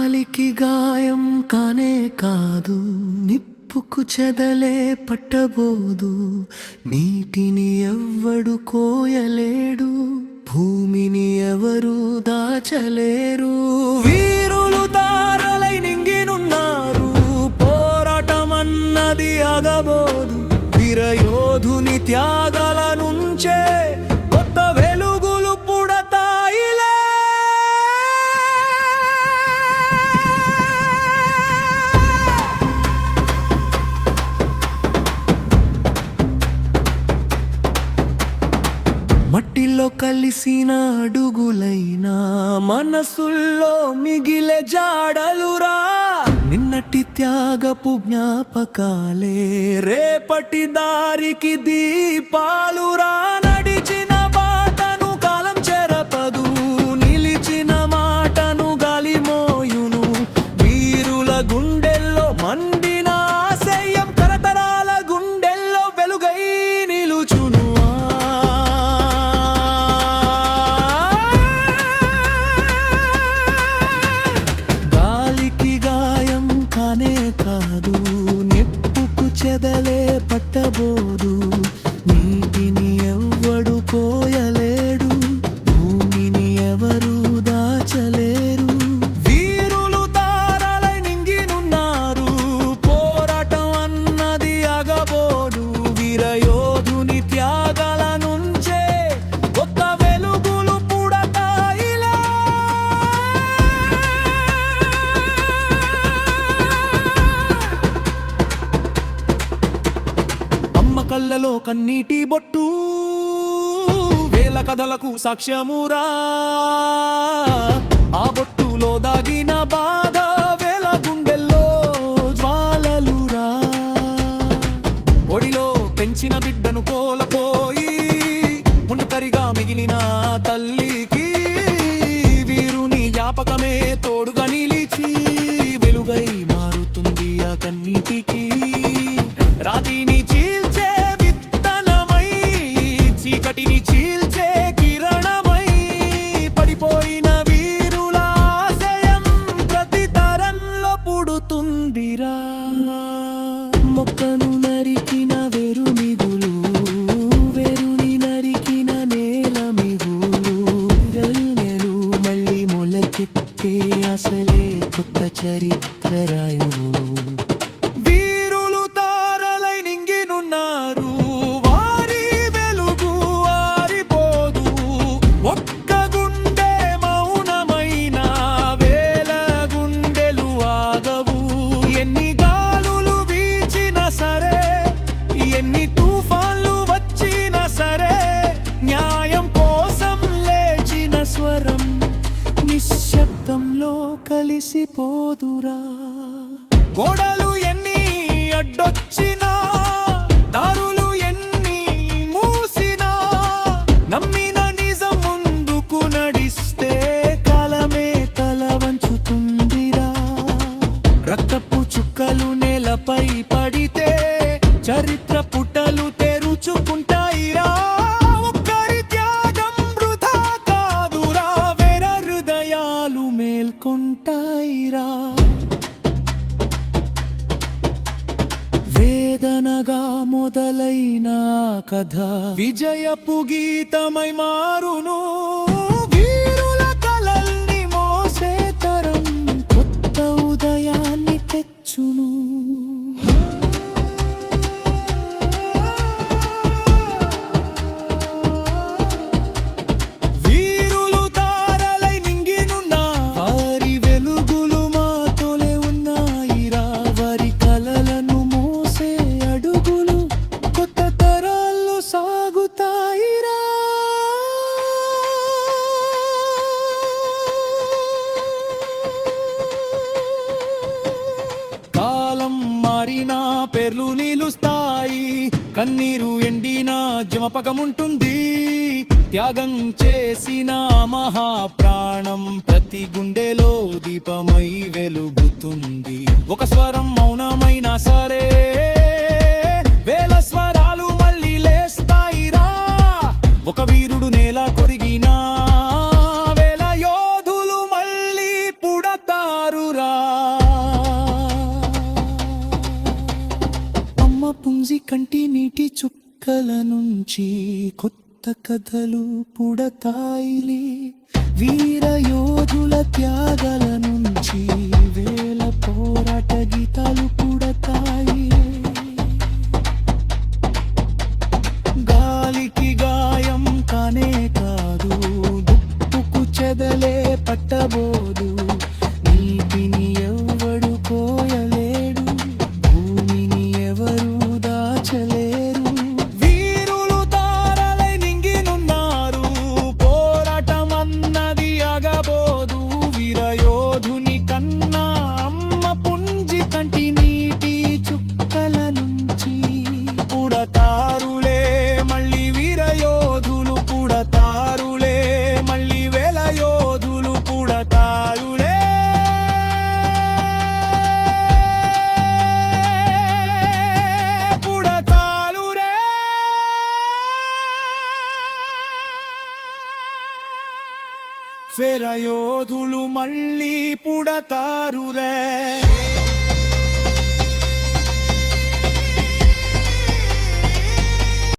గాలికి గాయం కానే కాదు, నిప్పుకు చెదలే పట్టబోదు. నీటిని ఎవ్వడు కోయలేడు, భూమిని ఎవరు దాచలేరు. వీరులు తారలై నింగినున్నారు, పోరాటమన్నది ఆగబోదు. వీరయోధుని త్యాగాల నుంచే కొత్త వెలుగులు పుడతాయిలే. మట్టిలో కలిసిన అడుగులైనా మనసుల్లో మిగిలే జాడలురా. నిన్నటి త్యాగపు జ్ఞాపకాలే రేపటి దారికి దీపాలురా. నడిచిన బాటను కాలం చెరపదు, నిలిచిన మాటను గాలి మోయును. వీరుల గుండెల్లో మండిన ఆశయం తరతరాల గుండెల్లో వెలుగై నిలుచును. కాదు, నిప్పుకు చెదలే పట్టబోదు. నీటిని ఎవ్వడు పోయలేడు, భూమిని ఎవరు దాచలేరు. వీరులు తారలై నింగినున్నారు, పోరాటం అన్నది ఆగబోదు. వీరయోధుని త్యాగాల నుంచే కొత్త వెలుగులు పుడతాయిలే. కళ్ళలో కన్నీటి బొట్టు, వేల కథలకు సాక్ష్యమురా. ఆ బొట్టులో దాగిన బాధ వేల గుండెల్లో జ్వాలలురా. ఒడిలో పెంచిన బిడ్డను కోల్పోయి ఒంటరిగా మిగిలిన తల్లికి వీరుని జ్ఞాపకమే తోడుగా నిలిచి వెలుగై మారుతుంది ఆ కన్నీటికి. రాతిని చీల్చే విత్తనమై, చీకటిని చీల్చే కిరణమై, పడిపోయిన వీరుల ఆశయం ప్రతి తరంలో పుడుతుందిరా. మొక్కను నరికిన వేరు మిగులు, వేరుని నరికిన నేల మిగులు. నెలు మళ్ళీ మొలకెత్తే అసలే కొత్త చరిత్ర రాయును. వారి వెలుగు ఆరిపోదు, ఒక్క గుండె మౌనమైన వేల గుండెలు ఆగవు. ఎన్ని గాలులు వీచినా సరే, ఎన్ని తుఫాన్లు వచ్చినా సరే, న్యాయం కోసం లేచిన స్వరం నిశ్శబ్దంలో కలిసిపోదురా. గోడలు ఎన్ని అడ్డొచ్చినా, దారులు ఎన్ని మూసినా, నమ్మిన నిజం ముందుకు నడిస్తే కాలమే తల వంచుతుందిరా. రక్తపు చుక్కలు నేలపై పడితే చరిత్ర పుటలు తెరుచుకుంటాయిరా. ఒక్కరి త్యాగం వృధా కాదురా, వేర హృదయాలు మేల్కొంటాయిరా. వేదనగా మొదలైన కథ విజయపు గీతమై మారును. వీరుల కలల్ని మోసే తరం కొత్త ఉదయాన్ని తెచ్చును. వీరులు తారలై నింగినున్నా, వారి వెలుగులు మాతోలే ఉన్నాయిరా. వారి కలలను అడుగులు కొత్త తరాల్లో సాగుతాయిరా. కాలం మారినా పేర్లు నిలుస్తాయి, కన్నీరు ఎండినా జమపకముంటుంది. త్యాగం చేసిన మహాప్రాణం ప్రతి గుండెలో దీపమై వెలుగుతుంది. ఒక స్వరం మౌనమైనా సరే, వేల స్వరాలు మళ్ళీ లేస్తాయిరా. ఒక వీరుడు నేల కొరిగినా, వేల యోధులు మళ్ళీ పుడతారురా. కంటి నీటి చుక్కల నుంచి కొత్త కథలు పుడతాయిలే. వీర యోధుల త్యాగాల నుంచి వేల పోరాట గీతాలు పుడతాయి. గాలికి గాయం కానే కాదు, దుప్పుకు చెదలే పట్టబోదు. నీటిని ఎవ్వడు కోయలేడు, భూమిని ఎవరు దాచలేరు. వీరులు తారలై నింగినున్నారు, పోరాటం అన్నది ఆగబోదు. వీరయోధుని కన్నా అమ్మ పుంజి కంటి నీటి చుక్కల నుంచి పుడతారులే మళ్ళీ వీరయోధులు, పుడతారులే మళ్ళీ వేల యోధులు, పుడతారులే. వీరయోధులు మళ్ళీ పుడతారులే.